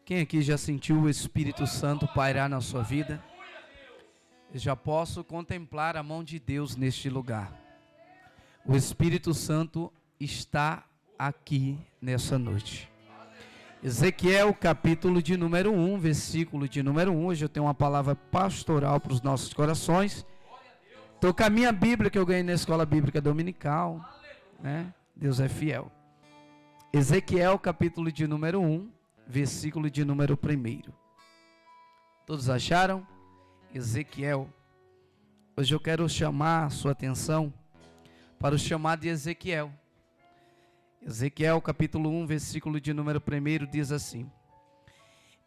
Quem aqui já sentiu o Espírito Santo pairar na sua vida? Eu já posso contemplar a mão de Deus neste lugar. O Espírito Santo está aqui nessa noite. Ezequiel, capítulo de número 1, versículo de número 1. Hoje eu tenho uma palavra pastoral para os nossos corações. Estou com a minha Bíblia que eu ganhei na escola bíblica dominical, né? Deus é fiel. Ezequiel, capítulo de número 1, versículo de número 1. Todos acharam? Ezequiel. Hoje eu quero chamar a sua atenção para o chamado de Ezequiel. Ezequiel, capítulo 1, versículo de número 1, diz assim: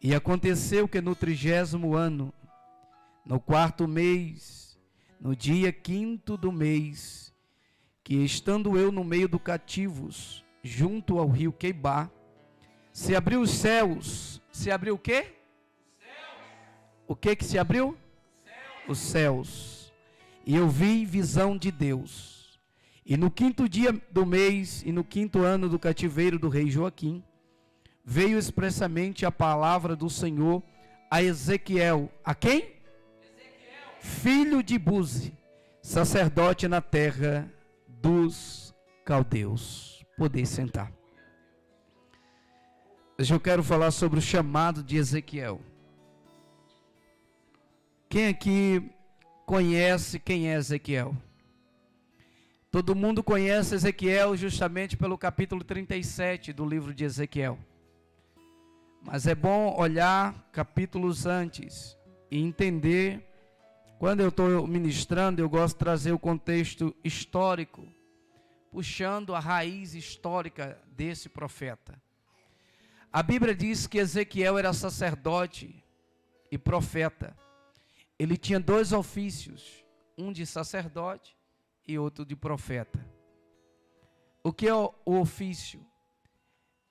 E aconteceu que no 30º ano, no 4º mês, no dia 5º do mês, que estando eu no meio dos cativos, junto ao rio Queibá, se abriu os céus. Se abriu o quê? O que se abriu? Os céus. E eu vi visão de Deus. E no 5º dia do mês, e no 5º ano do cativeiro do rei Joaquim, veio expressamente a palavra do Senhor a Ezequiel. A quem? Ezequiel. Filho de Buzi, sacerdote na terra dos caldeus. Poder sentar. Hoje eu quero falar sobre o chamado de Ezequiel. Quem aqui conhece quem é Ezequiel? Todo mundo conhece Ezequiel justamente pelo capítulo 37 do livro de Ezequiel. Mas é bom olhar capítulos antes e entender. Quando eu estou ministrando, eu gosto de trazer o contexto histórico, puxando a raiz histórica desse profeta. A Bíblia diz que Ezequiel era sacerdote e profeta. Ele tinha 2 ofícios, um de sacerdote e outro de profeta. O que é o ofício?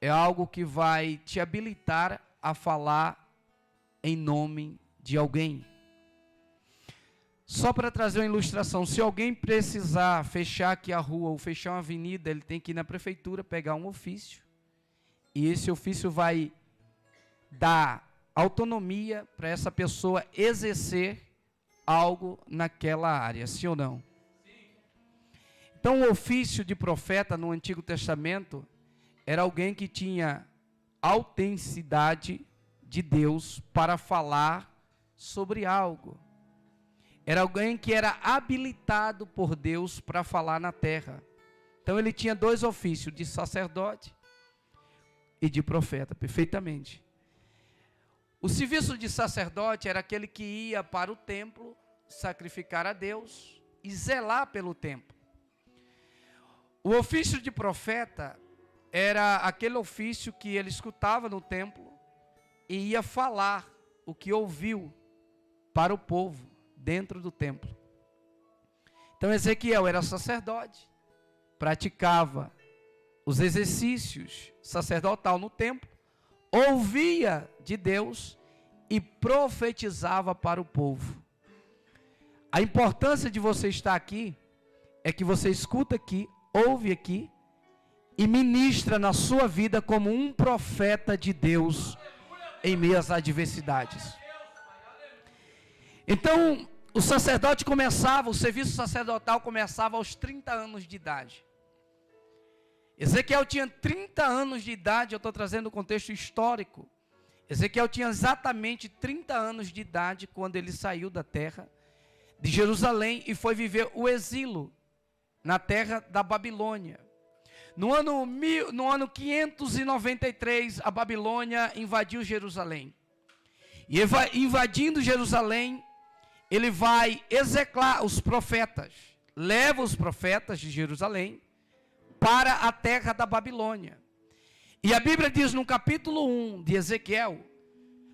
É algo que vai te habilitar a falar em nome de alguém. Só para trazer uma ilustração, se alguém precisar fechar aqui a rua ou fechar uma avenida, ele tem que ir na prefeitura pegar um ofício. E esse ofício vai dar autonomia para essa pessoa exercer algo naquela área, sim ou não? Sim. Então o ofício de profeta no Antigo Testamento era alguém que tinha autenticidade de Deus para falar sobre algo. Era alguém que era habilitado por Deus para falar na terra. Então ele tinha 2 ofícios, de sacerdote e de profeta, perfeitamente. O serviço de sacerdote era aquele que ia para o templo, sacrificar a Deus e zelar pelo templo. O ofício de profeta era aquele ofício que ele escutava no templo e ia falar o que ouviu para o povo dentro do templo. Então Ezequiel era sacerdote, praticava os exercícios sacerdotal no templo, ouvia de Deus e profetizava para o povo. A importância de você estar aqui é que você escuta aqui, ouve aqui e ministra na sua vida como um profeta de Deus em meio às adversidades. Então, o sacerdote começava, o serviço sacerdotal começava aos 30 anos de idade. Ezequiel tinha 30 anos de idade, eu estou trazendo o contexto histórico. Ezequiel tinha exatamente 30 anos de idade quando ele saiu da terra de Jerusalém e foi viver o exílio na terra da Babilônia. No ano 593, a Babilônia invadiu Jerusalém. E invadindo Jerusalém, ele vai execrar os profetas, leva os profetas de Jerusalém para a terra da Babilônia. E a Bíblia diz no capítulo 1 de Ezequiel,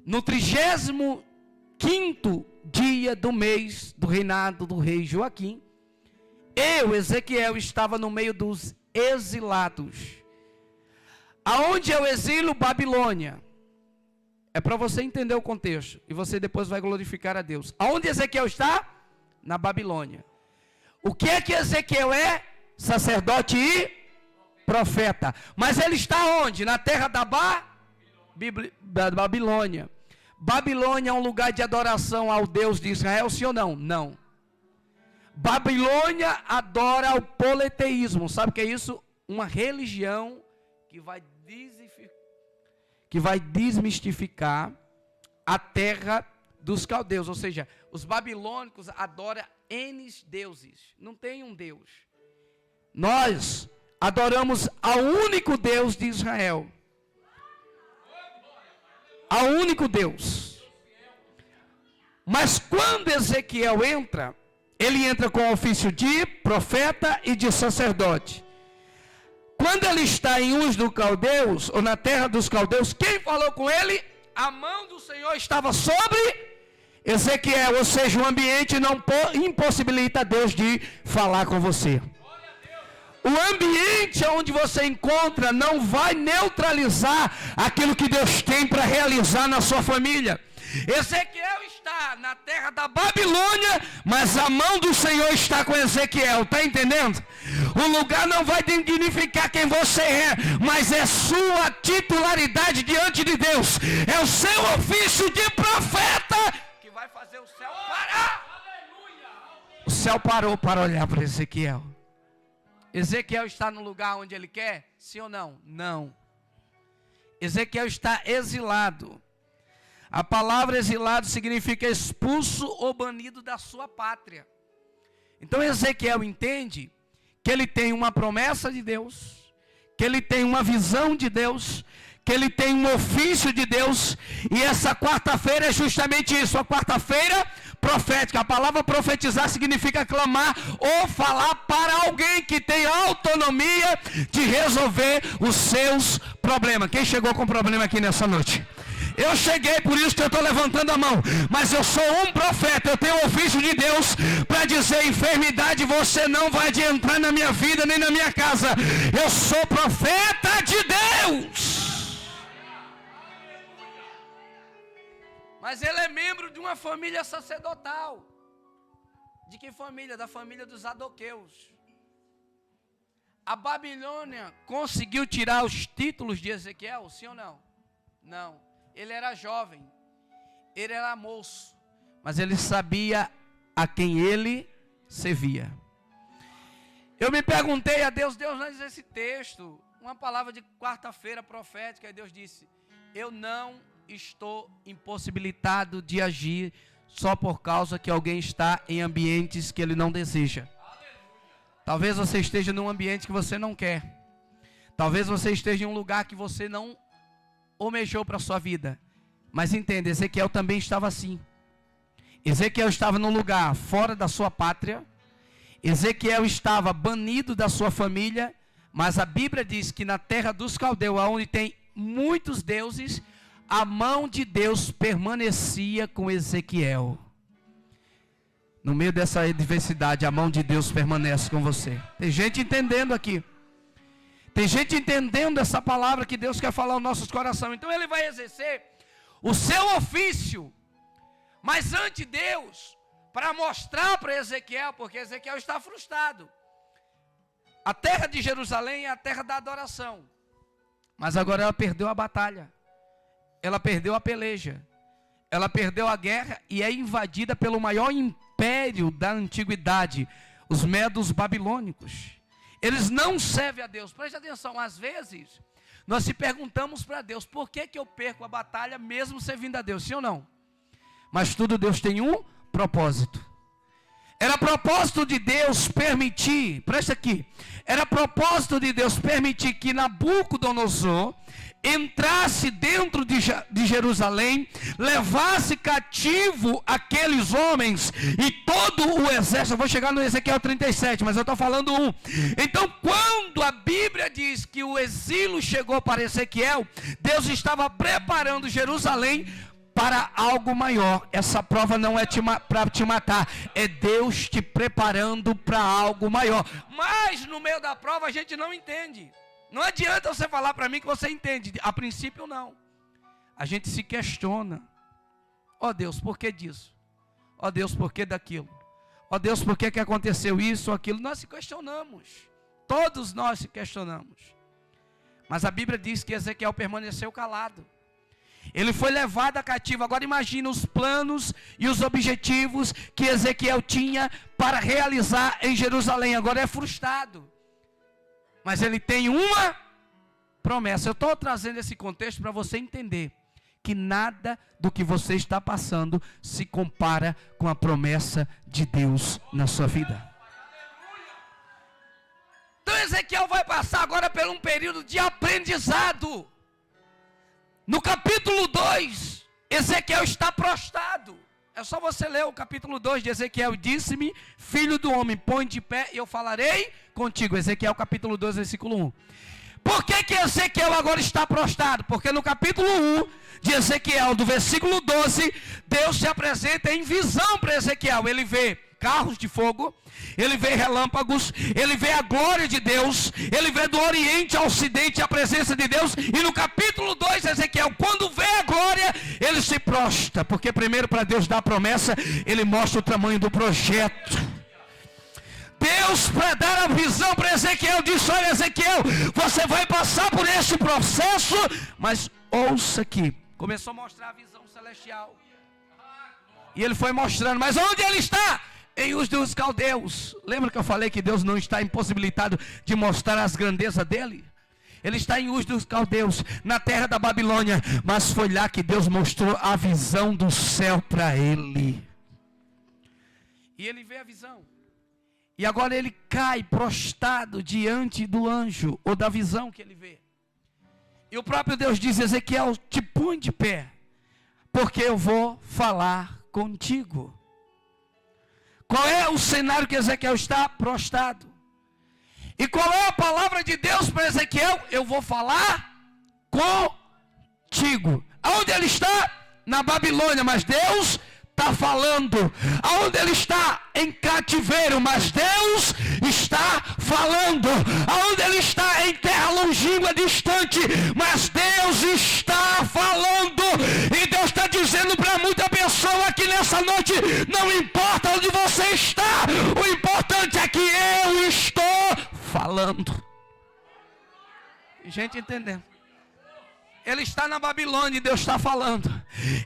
no 35º dia do mês do reinado do rei Joaquim, Ezequiel, estava no meio dos exilados. Aonde é o exílio? Babilônia. É para você entender o contexto, e você depois vai glorificar a Deus. Aonde Ezequiel está? Na Babilônia. O que é que Ezequiel é? Sacerdote e profeta. Mas ele está onde? Na terra da da Babilônia. Babilônia é um lugar de adoração ao Deus de Israel, sim ou não? Não. Babilônia adora o politeísmo. Sabe o que é isso? Uma religião que vai desmistificar a terra dos caldeus. Ou seja, os babilônicos adoram N deuses. Não tem um Deus. Nós adoramos ao único Deus de Israel. Ao único Deus. Mas quando Ezequiel entra, ele entra com o ofício de profeta e de sacerdote. Quando ele está em Uz dos Caldeus, ou na terra dos caldeus, quem falou com ele? A mão do Senhor estava sobre Ezequiel, ou seja, o ambiente não impossibilita Deus de falar com você. O ambiente onde você encontra não vai neutralizar aquilo que Deus tem para realizar na sua família. Ezequiel está na terra da Babilônia, mas a mão do Senhor está com Ezequiel, está entendendo? O lugar não vai dignificar quem você é, mas é sua titularidade diante de Deus. É o seu ofício de profeta que vai fazer o céu parar. O céu parou para olhar para Ezequiel. Ezequiel está no lugar onde ele quer? Sim ou não? Não. Ezequiel está exilado. A palavra exilado significa expulso ou banido da sua pátria. Então Ezequiel entende que ele tem uma promessa de Deus, que ele tem uma visão de Deus, que ele tem um ofício de Deus, e essa quarta-feira é justamente isso, a quarta-feira profética. A palavra profetizar significa clamar ou falar para alguém que tem autonomia de resolver os seus problemas. Quem chegou com problema aqui nessa noite? Eu cheguei, por isso que eu estou levantando a mão. Mas eu sou um profeta, eu tenho o ofício de Deus para dizer: enfermidade, você não vai entrar na minha vida nem na minha casa. Eu sou profeta de Deus. Mas ele é membro de uma família sacerdotal. De que família? Da família dos Saduqueus. A Babilônia conseguiu tirar os títulos de Ezequiel, sim ou não? Não. Ele era jovem, ele era moço, mas ele sabia a quem ele servia. Eu me perguntei a Deus, não diz esse texto, uma palavra de quarta-feira profética, e Deus disse: eu não estou impossibilitado de agir só por causa que alguém está em ambientes que ele não deseja. Talvez você esteja num ambiente que você não quer. Talvez você esteja em um lugar que você não almejou para a sua vida. Mas entenda, Ezequiel também estava assim. Ezequiel estava num lugar fora da sua pátria. Ezequiel estava banido da sua família. Mas a Bíblia diz que na terra dos caldeus, onde tem muitos deuses, a mão de Deus permanecia com Ezequiel. No meio dessa adversidade, a mão de Deus permanece com você. Tem gente entendendo aqui. Tem gente entendendo essa palavra que Deus quer falar aos nossos corações. Então ele vai exercer o seu ofício. Mas ante Deus, para mostrar para Ezequiel, porque Ezequiel está frustrado. A terra de Jerusalém é a terra da adoração. Mas agora ela perdeu a batalha. Ela perdeu a peleja. Ela perdeu a guerra e é invadida pelo maior império da antiguidade, os medos babilônicos. Eles não servem a Deus. Preste atenção, às vezes nós se perguntamos para Deus: por que eu perco a batalha mesmo servindo a Deus? Sim ou não? Mas tudo Deus tem um propósito. Era propósito de Deus permitir, presta aqui, era propósito de Deus permitir que Nabucodonosor entrasse dentro de Jerusalém, levasse cativo aqueles homens e todo o exército. Eu vou chegar no Ezequiel 37, mas eu estou falando um. Então, quando a Bíblia diz que o exílio chegou para Ezequiel, Deus estava preparando Jerusalém para algo maior. Essa prova não é para te matar, é Deus te preparando para algo maior. Mas no meio da prova a gente não entende. Não adianta você falar para mim que você entende. A princípio não. A gente se questiona. Ó Deus, por que disso? Ó Deus, por que daquilo? Ó Deus, por que aconteceu isso ou aquilo? Nós se questionamos. Todos nós se questionamos. Mas a Bíblia diz que Ezequiel permaneceu calado. Ele foi levado a cativo. Agora imagina os planos e os objetivos que Ezequiel tinha para realizar em Jerusalém. Agora é frustrado. Mas ele tem uma promessa. Eu estou trazendo esse contexto para você entender que nada do que você está passando se compara com a promessa de Deus na sua vida. Então Ezequiel vai passar agora por um período de aprendizado. No capítulo 2, Ezequiel está prostrado. É só você ler o capítulo 2 de Ezequiel. Disse-me, filho do homem, põe de pé e eu falarei contigo. Ezequiel capítulo 2, versículo 1. Por que Ezequiel agora está prostrado? Porque no capítulo 1 de Ezequiel, do versículo 12, Deus se apresenta em visão para Ezequiel. Ele vê carros de fogo, ele vê relâmpagos, ele vê a glória de Deus, ele vê do oriente ao ocidente a presença de Deus. E no capítulo 2, Ezequiel, quando vê a glória, ele se prostra, porque primeiro, para Deus dar a promessa, ele mostra o tamanho do projeto. Deus, para dar a visão para Ezequiel, disse: olha, Ezequiel, você vai passar por esse processo, mas ouça aqui. Começou a mostrar a visão celestial, e ele foi mostrando, mas onde ele está? Em Ur dos Caldeus. Lembra que eu falei que Deus não está impossibilitado de mostrar as grandezas dele? Ele está em Ur dos Caldeus, na terra da Babilônia, mas foi lá que Deus mostrou a visão do céu para ele. E ele vê a visão. E agora ele cai prostrado diante do anjo, ou da visão que ele vê. E o próprio Deus diz: Ezequiel, te põe de pé, porque eu vou falar contigo. Qual é o cenário que Ezequiel está? Prostrado. E qual é a palavra de Deus para Ezequiel? Eu vou falar contigo. Aonde ele está? Na Babilônia, mas Deus está falando. Aonde ele está? Em cativeiro, mas Deus está falando. Aonde ele está? Em terra longínqua, distante, mas Deus está falando. E Deus está dizendo para muita pessoa aqui nessa noite: não importa onde você está, o importante é que eu estou falando. Gente entendendo? Ele está na Babilônia e Deus está falando.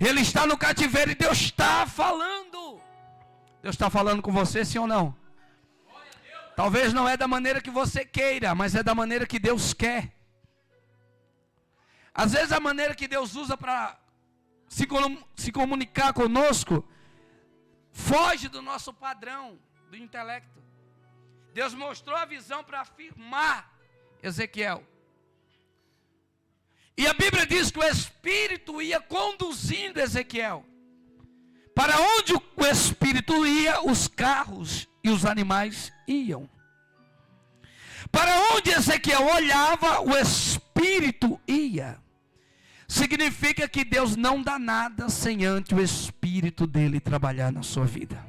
Ele está no cativeiro e Deus está falando. Deus está falando com você, sim ou não? Talvez não é da maneira que você queira, mas é da maneira que Deus quer. Às vezes a maneira que Deus usa para se comunicar conosco foge do nosso padrão, do intelecto. Deus mostrou a visão para afirmar Ezequiel. E a Bíblia diz que o Espírito ia conduzindo Ezequiel. Para onde o Espírito ia, os carros e os animais iam. Para onde Ezequiel olhava, o Espírito ia. Significa que Deus não dá nada sem antes o Espírito dele trabalhar na sua vida.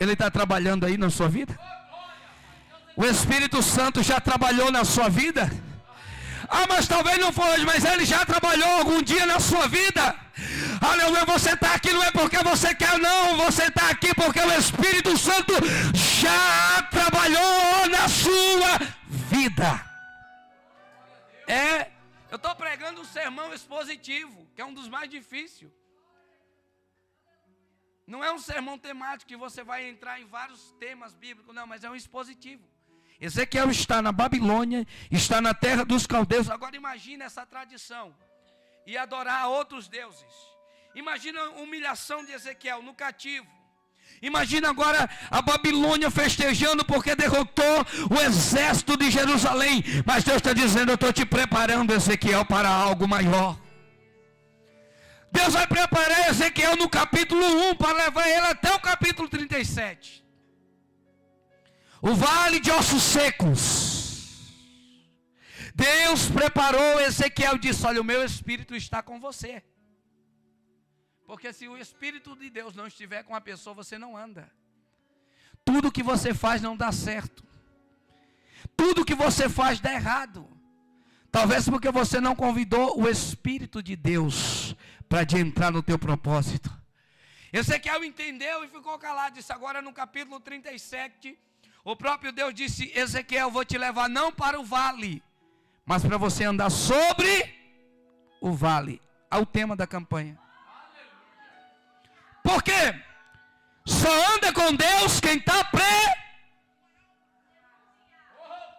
Ele está trabalhando aí na sua vida? O Espírito Santo já trabalhou na sua vida? Ah, mas talvez não foi hoje, mas ele já trabalhou algum dia na sua vida. Aleluia, você está aqui não é porque você quer, não. Você está aqui porque o Espírito Santo já trabalhou na sua vida. Eu estou pregando um sermão expositivo, que é um dos mais difíceis. Não é um sermão temático que você vai entrar em vários temas bíblicos, não, mas é um expositivo. Ezequiel está na Babilônia, está na terra dos caldeus. Agora imagine essa tradição e adorar a outros deuses. Imagina a humilhação de Ezequiel no cativo. Imagina agora a Babilônia festejando porque derrotou o exército de Jerusalém. Mas Deus está dizendo: eu estou te preparando, Ezequiel, para algo maior. Deus vai preparar Ezequiel no capítulo 1 para levar ele até o capítulo 37. O vale de ossos secos. Deus preparou Ezequiel e disse: olha, o meu Espírito está com você. Porque se o Espírito de Deus não estiver com a pessoa, você não anda. Tudo que você faz não dá certo. Tudo que você faz dá errado. Talvez porque você não convidou o Espírito de Deus para de entrar no teu propósito. Ezequiel entendeu e ficou calado. Disse: agora no capítulo 37, o próprio Deus disse: Ezequiel, vou te levar não para o vale, mas para você andar sobre o vale. ao tema da campanha. Por quê? Só anda com Deus quem está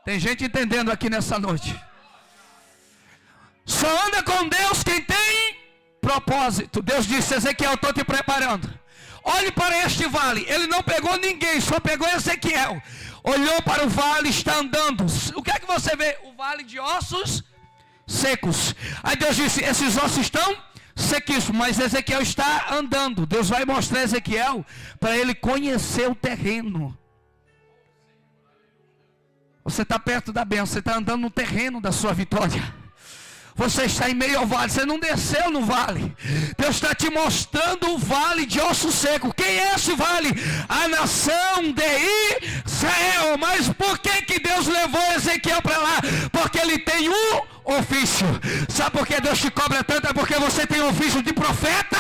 Tem gente entendendo aqui nessa noite. Só anda com Deus quem tem propósito. Deus disse: Ezequiel, estou te preparando. Olhe para este vale. Ele não pegou ninguém, só pegou Ezequiel. Olhou para o vale, está andando. O que é que você vê? O vale de ossos secos. Aí Deus disse: esses ossos estão sequíssimos, mas Ezequiel está andando. Deus vai mostrar a Ezequiel para ele conhecer o terreno. Você está perto da bênção, você está andando no terreno da sua vitória. Você está em meio ao vale, você não desceu no vale. Deus está te mostrando o vale de osso seco. Quem é esse vale? A nação de Israel. Mas por que Deus levou Ezequiel para lá? Porque ele tem um ofício. Sabe por que Deus te cobra tanto? É porque você tem um ofício de profeta.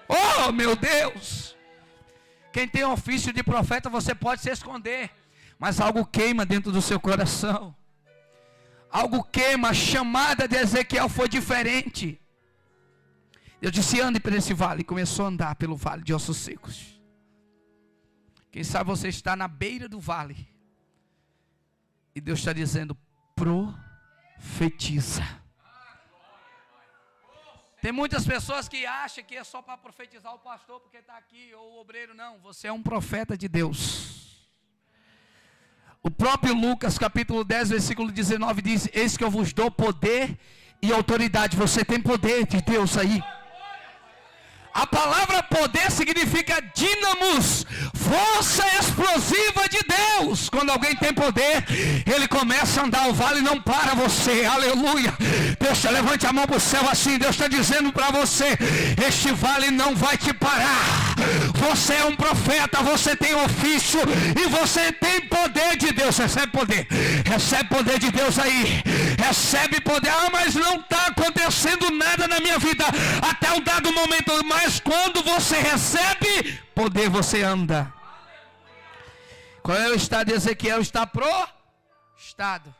Oh, meu Deus. Quem tem um ofício de profeta, você pode se esconder, mas algo queima dentro do seu coração. Algo queima. A chamada de Ezequiel foi diferente. Eu disse: ande por esse vale. E começou a andar pelo vale de ossos secos. Quem sabe você está na beira do vale e Deus está dizendo: profetiza. Tem muitas pessoas que acham que é só para profetizar o pastor porque está aqui, ou o obreiro. Não, você é um profeta de Deus. O próprio Lucas, capítulo 10, versículo 19, diz: eis que eu vos dou poder e autoridade. Você tem poder de Deus aí. A palavra poder significa dínamos, força explosiva de Deus. Quando alguém tem poder, ele começa a andar. O vale não para você. Aleluia. Deus está, levante a mão para o céu assim. Deus está dizendo para você: este vale não vai te parar. Você é um profeta, você tem ofício e você tem poder de Deus. Recebe poder. Recebe poder de Deus aí. Recebe poder. Ah, mas não está acontecendo nada na minha vida até um dado momento. Mas quando você recebe poder, você anda. Qual é o estado de Ezequiel? Está prostrado.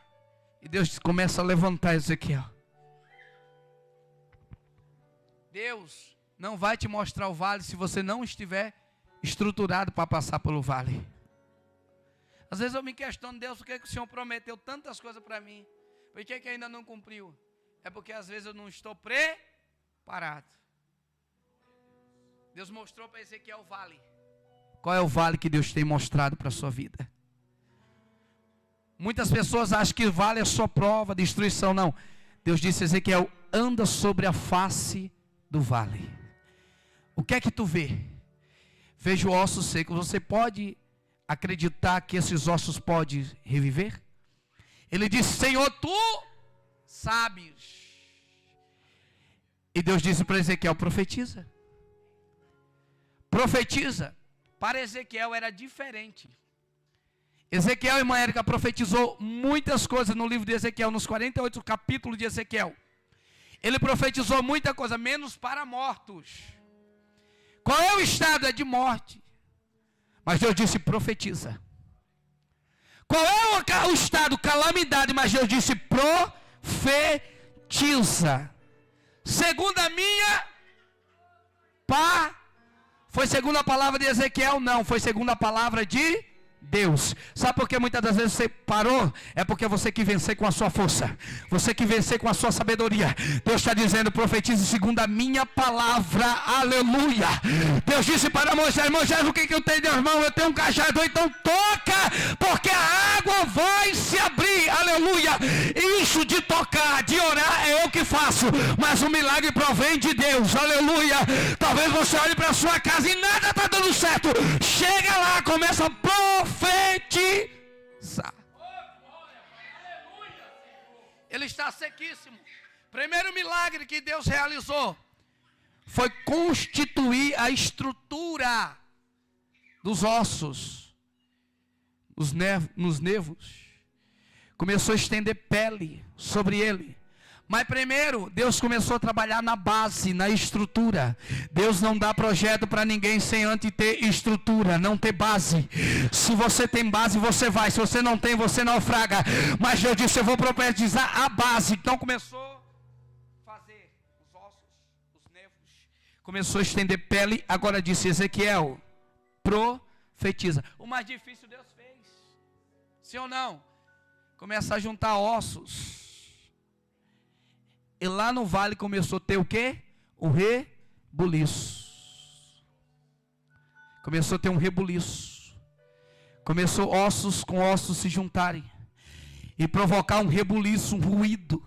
E Deus começa a levantar Ezequiel. Deus não vai te mostrar o vale se você não estiver estruturado para passar pelo vale. Às vezes eu me questiono: Deus, por que o Senhor prometeu tantas coisas para mim? Por que ainda não cumpriu? É porque às vezes eu não estou preparado. Deus mostrou para Ezequiel o vale. Qual é o vale que Deus tem mostrado para a sua vida? Muitas pessoas acham que o vale é só prova, destruição. Não. Deus disse a Ezequiel: anda sobre a face do vale. O que é que tu vê? Vejo ossos secos. Você pode acreditar que esses ossos podem reviver? Ele disse: Senhor, tu sabes. E Deus disse para Ezequiel: profetiza. Profetiza. Para Ezequiel era diferente. Ezequiel, irmã Érica, profetizou muitas coisas no livro de Ezequiel, nos 48 capítulos de Ezequiel. Ele profetizou muita coisa, menos para mortos. Qual é o estado? É de morte. Mas Deus disse: profetiza. Qual é o estado? Calamidade. Mas Deus disse: profetiza. Segundo a minha foi segundo a palavra de Ezequiel? Não, foi segundo a palavra de Deus. Sabe por que muitas das vezes você parou? É porque você quis vencer com a sua força, você quis vencer com a sua sabedoria. Deus está dizendo: profetize segundo a minha palavra. Aleluia. Deus disse para Moisés: Moisés, o que eu tenho nas mãos? Eu tenho um cajado. Então toca, porque a água vai se abrir. Aleluia. Isso de tocar, de orar, é eu que faço, mas o milagre provém de Deus. Aleluia. Talvez você olhe para a sua casa e nada está dando certo. Chega lá, começa a profetizar. Ele está sequíssimo. Primeiro milagre que Deus realizou foi constituir a estrutura dos ossos, nos nervos. Começou a estender pele sobre ele. Mas primeiro, Deus começou a trabalhar na base, na estrutura. Deus não dá projeto para ninguém sem antes ter estrutura, não ter base. Se você tem base, você vai. Se você não tem, você naufraga. Mas Deus disse: eu vou profetizar a base. Então começou a fazer os ossos, os nervos. Começou a estender pele. Agora disse: Ezequiel, profetiza. O mais difícil Deus fez. Sim ou não? Começa a juntar ossos. E lá no vale começou a ter o quê? O rebuliço. Começou a ter um rebuliço. Começou ossos com ossos se juntarem. E provocar um rebuliço, um ruído.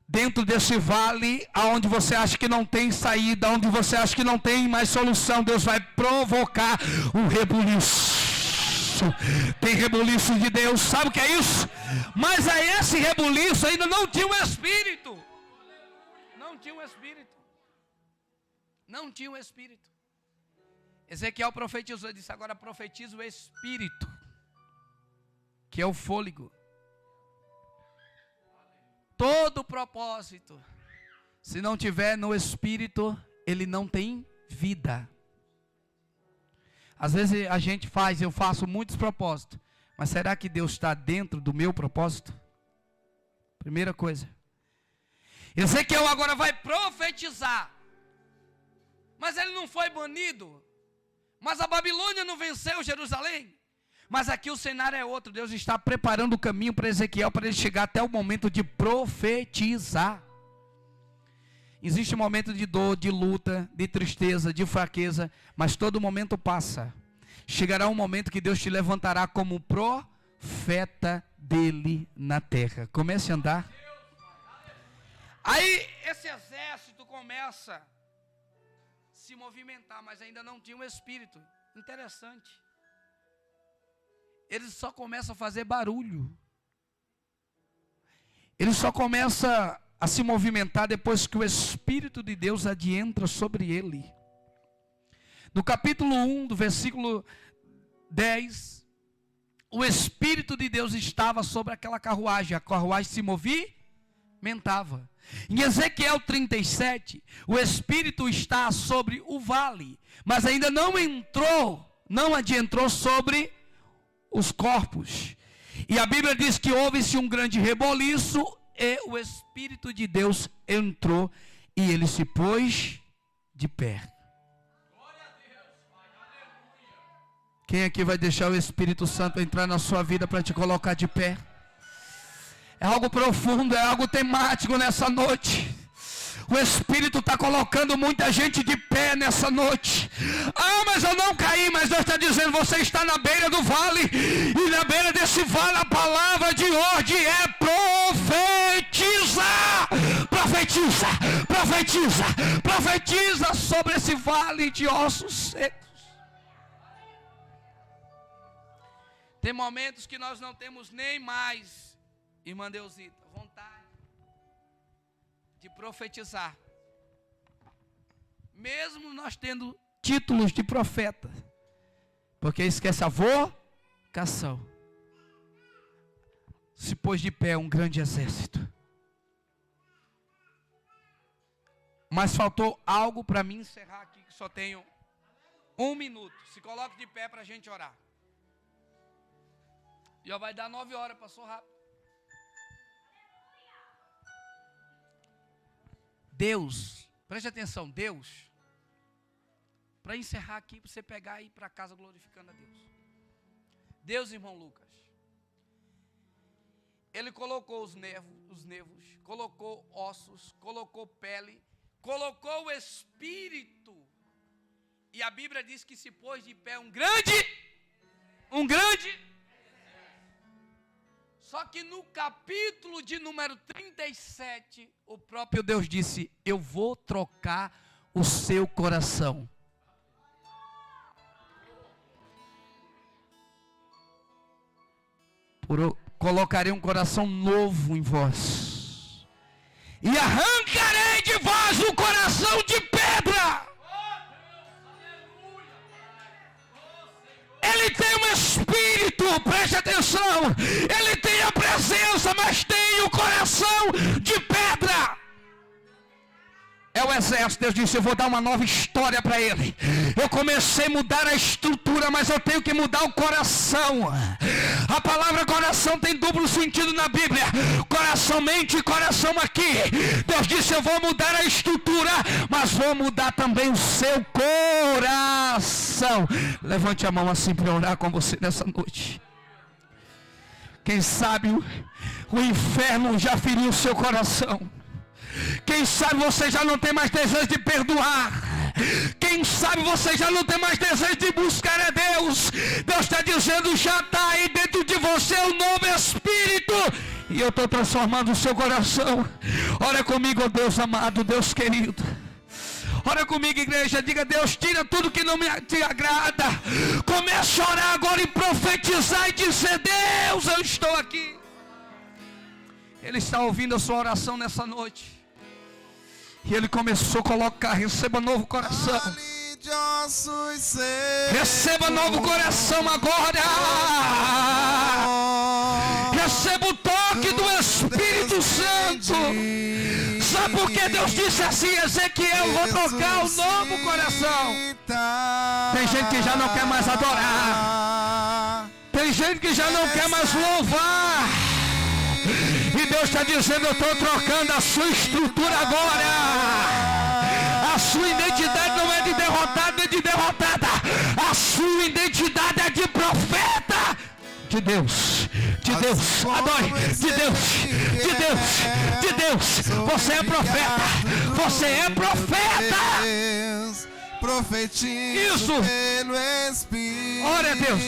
Dentro desse vale, aonde você acha que não tem saída, onde você acha que não tem mais solução, Deus vai provocar um rebuliço. Tem rebuliço de Deus, sabe o que é isso? Mas a esse rebuliço ainda não tinha um espírito. Não tinha um espírito. Não tinha um espírito. Ezequiel profetizou, disse: agora profetiza o espírito, que é o fôlego. Todo propósito, se não tiver no espírito, ele não tem vida. Às vezes a gente eu faço muitos propósitos, mas será que Deus está dentro do meu propósito? Primeira coisa. Ezequiel agora vai profetizar, mas ele não foi banido, mas a Babilônia não venceu Jerusalém. Mas aqui o cenário é outro. Deus está preparando o caminho para Ezequiel, para ele chegar até o momento de profetizar. Existe um momento de dor, de luta, de tristeza, de fraqueza, mas todo momento passa. Chegará um momento que Deus te levantará como profeta dele na terra. Comece a andar. Aí esse exército começa a se movimentar, mas ainda não tinha um espírito. Interessante. Eles só começam a fazer barulho. Eles só começam a se movimentar depois que o Espírito de Deus adentra sobre ele. No capítulo 1, do versículo 10, o Espírito de Deus estava sobre aquela carruagem. A carruagem se movimentava. Em Ezequiel 37, o Espírito está sobre o vale, mas ainda não adentrou sobre os corpos. E a Bíblia diz que houve-se um grande reboliço e o Espírito de Deus entrou e ele se pôs de pé. Quem aqui vai deixar o Espírito Santo entrar na sua vida para te colocar de pé? É algo profundo, é algo temático nessa noite. O Espírito está colocando muita gente de pé nessa noite. Ah, mas eu não caí. Mas Deus está dizendo: você está na beira do vale. E na beira desse vale a palavra de hoje é profetiza. Profetiza, profetiza, profetiza sobre esse vale de ossos secos. Tem momentos que nós não temos nem mais, irmã Deusita, vontade de profetizar, mesmo nós tendo títulos de profeta, porque esquece a vocação. Se pôs de pé um grande exército, mas faltou algo para mim encerrar aqui, que só tenho 1 minuto. Se coloque de pé para a gente orar. Já vai dar 9 horas, passou rápido. Deus, preste atenção, Deus, para encerrar aqui, para você pegar e ir para casa glorificando a Deus. Deus, irmão Lucas, Ele colocou os nervos, colocou ossos, colocou pele, colocou o Espírito, e a Bíblia diz que se pôs de pé um grande, só que no capítulo de número 37, o próprio Deus disse: eu vou trocar o seu coração. Colocarei um coração novo em vós. E arrancarei de vós o coração de pedra. Ele tem um espírito, preste atenção. Ele tem a presença, mas tem o coração de pedra. É o exército. Deus disse, eu vou dar uma nova história para ele. Eu comecei a mudar a estrutura, mas eu tenho que mudar o coração. A palavra coração tem duplo sentido na Bíblia. Coração mente e coração aqui. Deus disse, eu vou mudar a estrutura, mas vou mudar também o seu coração. Levante a mão assim para orar com você nessa noite. Quem sabe o inferno já feriu o seu coração. Quem sabe você já não tem mais desejo de perdoar. Quem sabe você já não tem mais desejo de buscar a Deus. Deus está dizendo, já está aí dentro de você um novo espírito. E eu estou transformando o seu coração. Ora comigo, ó Deus amado, Deus querido. Ora comigo, igreja, diga, Deus, tira tudo que não te agrada. Comece a orar agora e profetizar e dizer, Deus, eu estou aqui. Ele está ouvindo a sua oração nessa noite. E ele começou a colocar, receba novo coração. Receba novo coração agora. Receba o toque do Espírito Santo. Sabe por que Deus disse assim, Ezequiel, vou tocar o novo coração? Tem gente que já não quer mais adorar. Tem gente que já não quer mais louvar. E Deus está dizendo, eu estou trocando a sua estrutura agora. A sua identidade não é de derrotado nem de derrotada. A sua identidade é de profeta. De Deus, de Deus, adore, de Deus, de Deus, de Deus. Você é profeta, você é profeta. Profetizo pelo Espírito. Ora a Deus.